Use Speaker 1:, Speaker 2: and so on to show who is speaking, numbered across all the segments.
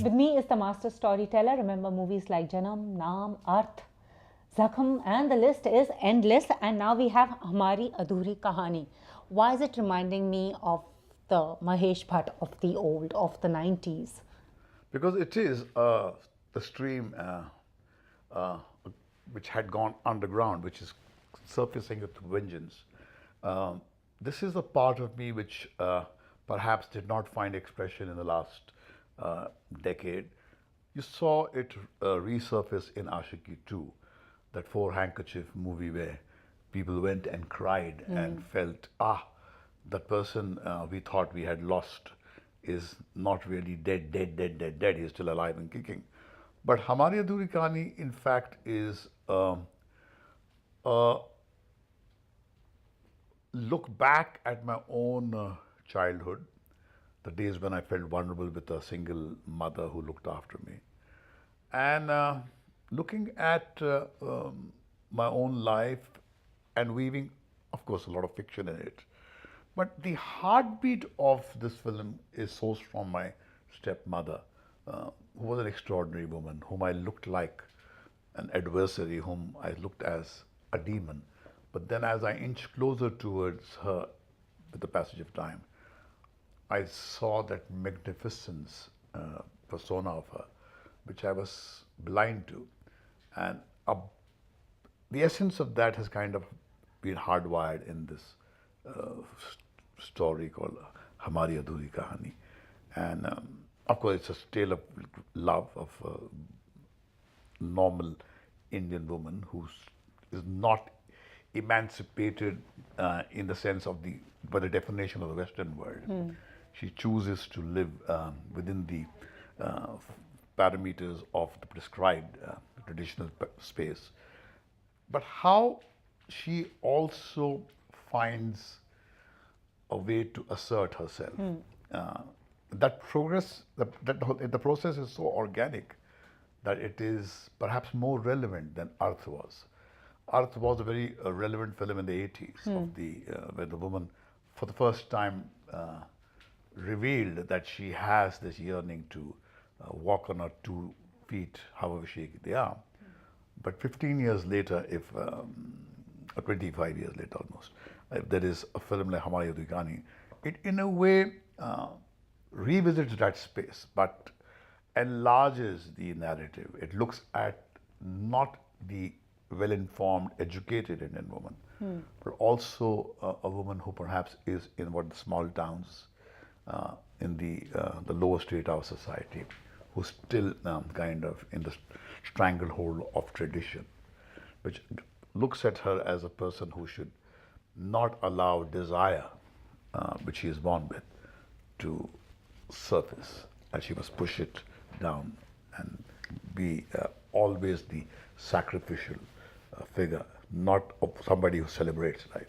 Speaker 1: With me is the master storyteller. Remember movies like Janam, Naam, Arth, Zakham, and the list is endless. And now we have Humari Adhuri Kahani. Why is it reminding me of the Mahesh Bhatt of the old, of the 90s?
Speaker 2: Because it is the stream uh, which had gone underground, which is surfacing with vengeance. Um, this is a part of me which perhaps did not find expression in the last decade. You saw it resurface in Ashiki 2, that four handkerchief movie where people went and cried and felt, that person we thought we had lost is not really dead. He's still alive and kicking. But Hamari Adhuri Kahani, in fact, is a look back at my own childhood, the days when I felt vulnerable with a single mother who looked after me, and looking at my own life and weaving, of course, a lot of fiction in it. But the heartbeat of this film is sourced from my stepmother, who was an extraordinary woman, whom I looked like an adversary, whom I looked as a demon. But then, as I inched closer towards her with the passage of time, I saw that magnificence persona of her, which I was blind to. And the essence of that has kind of been hardwired in this story called Humari Adhuri Kahani. And of course, it's a tale of love of a normal Indian woman who is not emancipated in the sense of by the definition of the Western world. She chooses to live within the parameters of the prescribed traditional space. But how she also finds a way to assert herself. That progress, the process is so organic that it is perhaps more relevant than Arth was. Arth was a very relevant film in the 80s, where the woman, for the first time, revealed that she has this yearning to walk on her 2 feet, however shaky they are. But 15 years later, or 25 years later almost, if there is a film like Humari Adhuri Kahani, it in a way revisits that space, but enlarges the narrative. It looks at not the well-informed, educated Indian woman, but also a woman who perhaps is in what the small towns in the lower strata of society, who's still kind of in the stranglehold of tradition, which looks at her as a person who should not allow desire, which she is born with, to surface, and she must push it down and be always the sacrificial figure, not of somebody who celebrates life.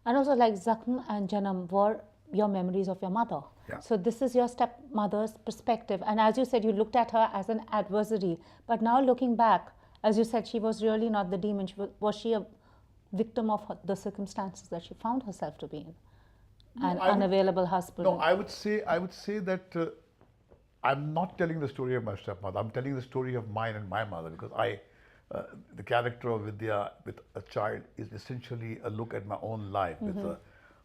Speaker 1: And also, like Zakham and Janam were your memories of your mother.
Speaker 2: Yeah.
Speaker 1: So this is your stepmother's perspective. And as you said, you looked at her as an adversary. But now looking back, as you said, she was really not the demon. Was she a victim of the circumstances that she found herself to be in? An unavailable husband?
Speaker 2: No, I would say that I'm not telling the story of my stepmother. I'm telling the story of mine and my mother, because the character of Vidya with a child is essentially a look at my own life with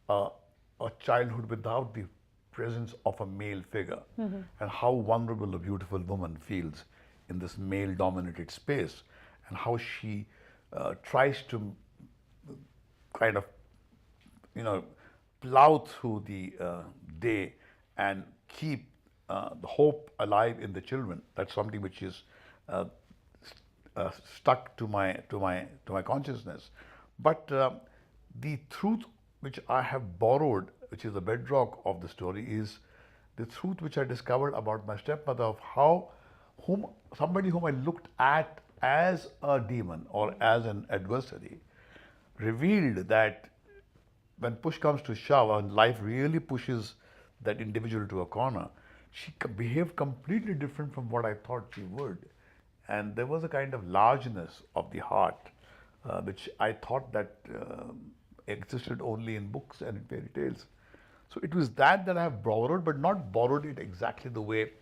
Speaker 2: a childhood without the presence of a male figure, and how vulnerable a beautiful woman feels in this male-dominated space, and how she tries to kind of, plow through the day and keep the hope alive in the children. That's something which is stuck to my consciousness. But the truth which I have borrowed, which is the bedrock of the story, is the truth which I discovered about my stepmother, of how somebody whom I looked at as a demon or as an adversary, revealed that when push comes to shove and life really pushes that individual to a corner, she behaved completely different from what I thought she would. And there was a kind of largeness of the heart, which I thought that existed only in books and in fairy tales. So it was that I have borrowed, but not borrowed it exactly the way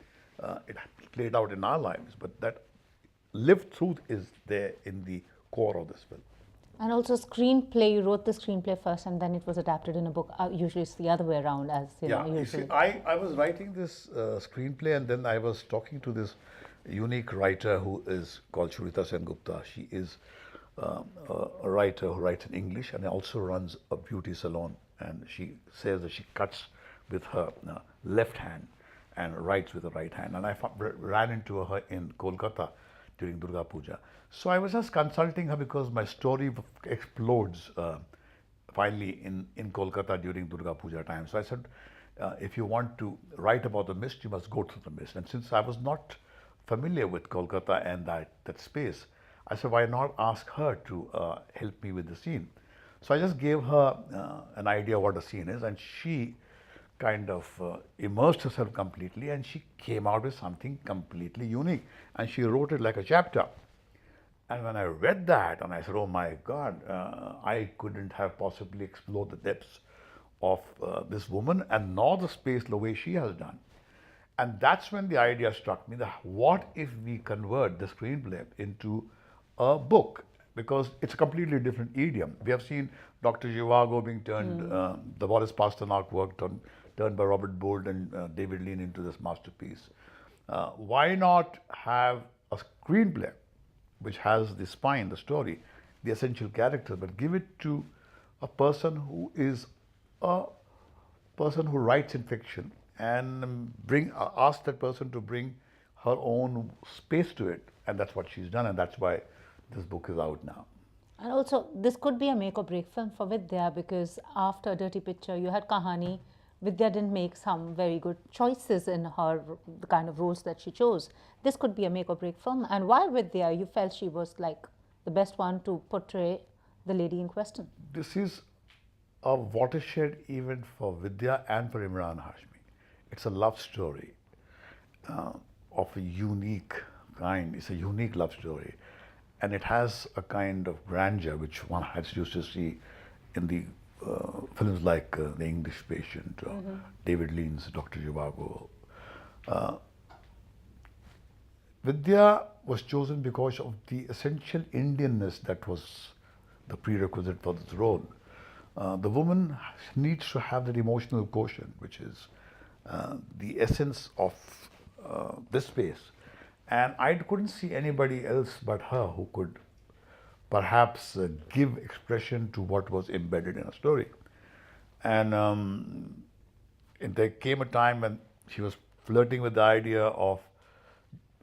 Speaker 2: it played out in our lives, but that lived truth is there in the core of this film.
Speaker 1: And also screenplay, you wrote the screenplay first and then it was adapted in a book. Usually it's the other way around, as you know,
Speaker 2: You see,
Speaker 1: usually.
Speaker 2: I was writing this screenplay, and then I was talking to this unique writer who is called Shurita Sengupta. She is a writer who writes in English and also runs a beauty salon. And she says that she cuts with her left hand and writes with the right hand. And I ran into her in Kolkata during Durga Puja. So I was just consulting her because my story explodes finally in Kolkata during Durga Puja time. So I said, if you want to write about the mist, you must go through the mist. And since I was not familiar with Kolkata and that space, I said, why not ask her to help me with the scene? So I just gave her an idea what the scene is, and she kind of immersed herself completely, and she came out with something completely unique. And she wrote it like a chapter. And when I read that, and I said, oh my God, I couldn't have possibly explored the depths of this woman and nor the space the way she has done. And that's when the idea struck me that what if we convert the screenplay into a book? Because it's a completely different idiom. We have seen Dr. Zhivago being turned, the Boris Pasternak work turned by Robert Bolt and David Lean into this masterpiece. Why not have a screenplay which has the spine, the story, the essential character, but give it to a person who is a person who writes in fiction and ask that person to bring her own space to it. And that's what she's done, and that's why this book is out now.
Speaker 1: And also, this could be a make or break film for Vidya, because after Dirty Picture, you had Kahani. Vidya didn't make some very good choices in the kind of roles that she chose. This could be a make or break film. And why Vidya? You felt she was like the best one to portray the lady in question.
Speaker 2: This is a watershed event for Vidya and for Emraan Hashmi. It's a love story of a unique kind. It's a unique love story. And it has a kind of grandeur which one has used to see in the films like The English Patient, or David Lean's Dr. Zhivago. Vidya was chosen because of the essential Indianness that was the prerequisite for this role. The woman needs to have that emotional quotient, which is the essence of this space. And I couldn't see anybody else but her who could perhaps give expression to what was embedded in a story. And there came a time when she was flirting with the idea of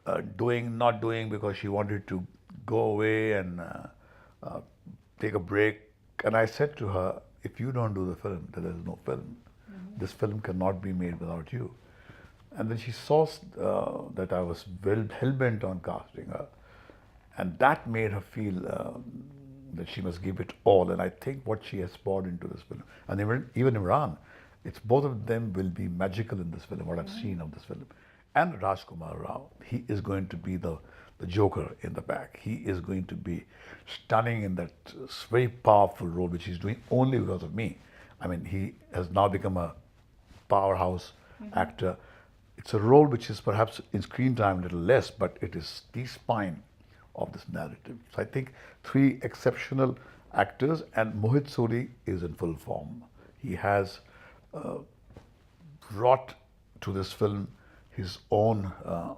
Speaker 2: not doing because she wanted to go away and take a break. And I said to her, if you don't do the film, then there's no film. This film cannot be made without you. And then she saw that I was hell-bent on casting her. And that made her feel that she must give it all. And I think what she has poured into this film, and even Emraan, it's both of them will be magical in this film, what I've seen of this film. And Rajkummar Rao, he is going to be the Joker in the back. He is going to be stunning in that very powerful role, which he's doing only because of me. I mean, he has now become a powerhouse actor. It's a role which is perhaps in screen time a little less, but it is the spine of this narrative. So I think three exceptional actors, and Mohit Suri is in full form. He has brought to this film his own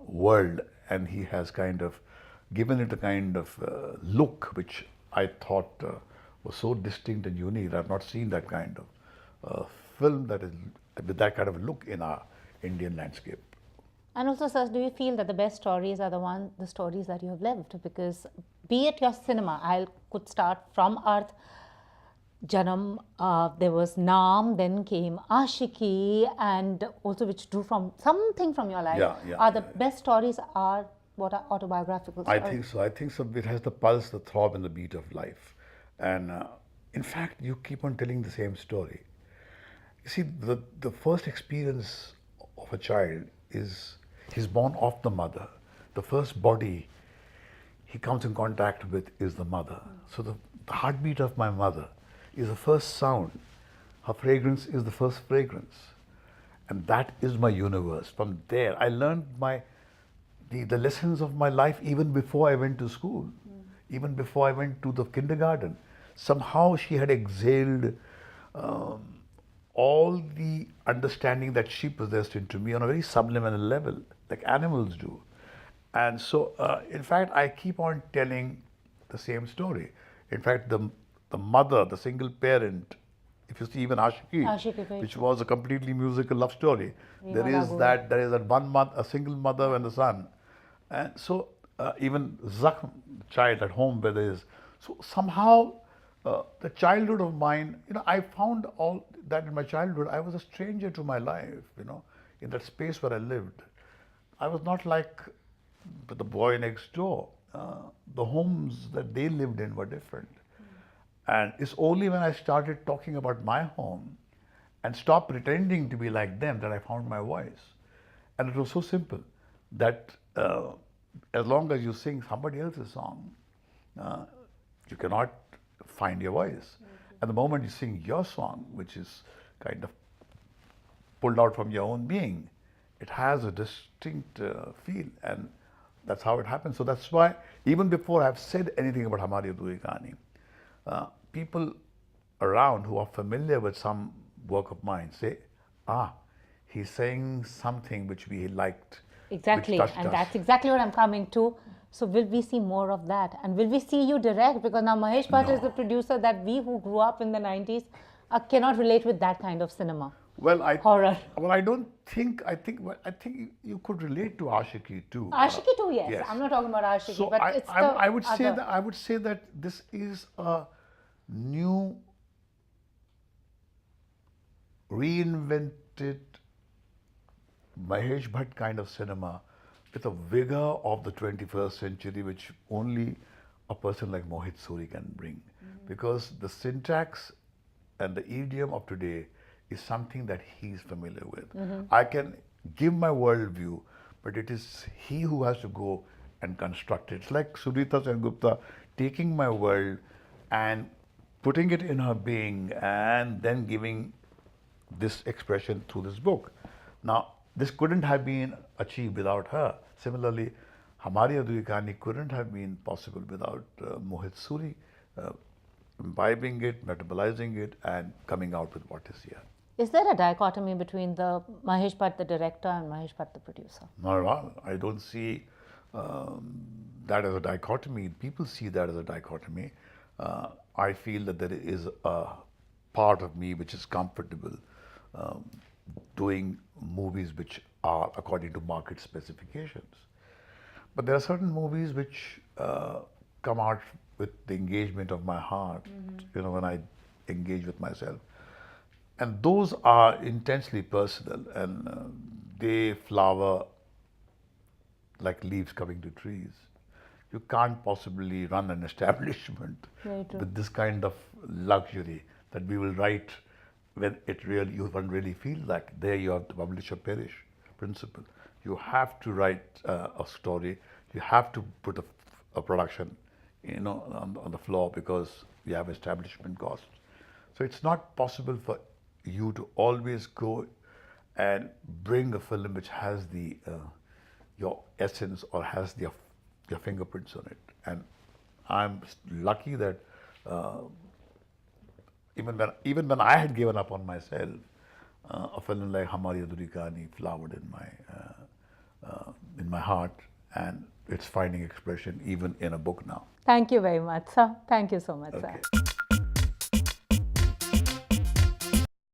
Speaker 2: world, and he has kind of given it a kind of look which I thought was so distinct and unique. I've not seen that kind of film that is with that kind of look in our Indian landscape.
Speaker 1: And also, sir, do you feel that the best stories are the stories that you have lived? Because be it your cinema, I could start from Earth, Janam, there was Naam, then came Ashiki, and also which drew from something from your life. Best stories are what are autobiographical stories?
Speaker 2: I think so. It has the pulse, the throb, and the beat of life. And in fact, you keep on telling the same story. You see, the first experience of a child is he's born of the mother. The first body he comes in contact with is the mother. So the heartbeat of my mother is the first sound. Her fragrance is the first fragrance. And that is my universe. From there, I learned my the lessons of my life even before I went to school, even before I went to the kindergarten. Somehow she had exhaled um, all the understanding that she possessed into me on a very subliminal level, like animals do. And so, in fact, I keep on telling the same story. In fact, the mother, the single parent, if you see even
Speaker 1: Ashiki,
Speaker 2: Ashiki,
Speaker 1: right.
Speaker 2: which was a completely musical love story,
Speaker 1: Viva
Speaker 2: there
Speaker 1: la
Speaker 2: is
Speaker 1: Guru.
Speaker 2: there is that one month, a single mother and the son, and so even Zakhm, the child at home, where there is, so somehow the childhood of mine, I found all that in my childhood. I was a stranger to my life, in that space where I lived. I was not like the boy next door. The homes that they lived in were different. And it's only when I started talking about my home and stopped pretending to be like them that I found my voice. And it was so simple that as long as you sing somebody else's song, uh, you cannot find your voice. At the moment you sing your song, which is kind of pulled out from your own being, it has a distinct feel, and that's how it happens. So that's why, even before I've said anything about Humari Adhuri Kahani, people around who are familiar with some work of mine say, he's saying something which we liked,
Speaker 1: Exactly,
Speaker 2: which touched
Speaker 1: and
Speaker 2: us.
Speaker 1: that's exactly what I'm coming to. So will we see more of that? And will we see you direct? Because now Mahesh Bhatt is the producer that we who grew up in the 90s cannot relate with that kind of cinema.
Speaker 2: Well,
Speaker 1: Horror.
Speaker 2: Well, I don't think. I think you could relate to Ashiki too.
Speaker 1: Ashiki too, yes. I'm not talking about Ashiki,
Speaker 2: So
Speaker 1: but it's
Speaker 2: I
Speaker 1: the
Speaker 2: would say
Speaker 1: other.
Speaker 2: that I would say that this is a new, reinvented Mahesh Bhatt kind of cinema with a vigor of the 21st century, which only a person like Mohit Suri can bring. Because the syntax and the idiom of today is something that he's familiar with. I can give my worldview, but it is he who has to go and construct it. It's like Sudita Sengupta taking my world and putting it in her being and then giving this expression through this book. Now, this couldn't have been achieved without her. Similarly, Humari Adhuri Kahani couldn't have been possible without Mohit Suri imbibing it, metabolizing it, and coming out with what is here.
Speaker 1: Is there a dichotomy between the Mahesh Bhatt, the director, and Mahesh Bhatt, the producer?
Speaker 2: Not at all. I don't see that as a dichotomy. People see that as a dichotomy. I feel that there is a part of me which is comfortable doing movies which are according to market specifications. But there are certain movies which come out with the engagement of my heart, when I engage with myself. And those are intensely personal, and they flower like leaves coming to trees. You can't possibly run an establishment with this kind of luxury that we will write when you don't really feel like. There you have the publish or perish principle. You have to write a story. You have to put a production, on the floor, because you have establishment costs. So it's not possible for you to always go and bring a film which has your essence or has your fingerprints on it. And I'm lucky that even when I had given up on myself, a film like Humari Adhuri Kahani flowered in my heart, and it's finding expression even in a book now.
Speaker 1: Thank you very much, sir. Thank you so much, sir.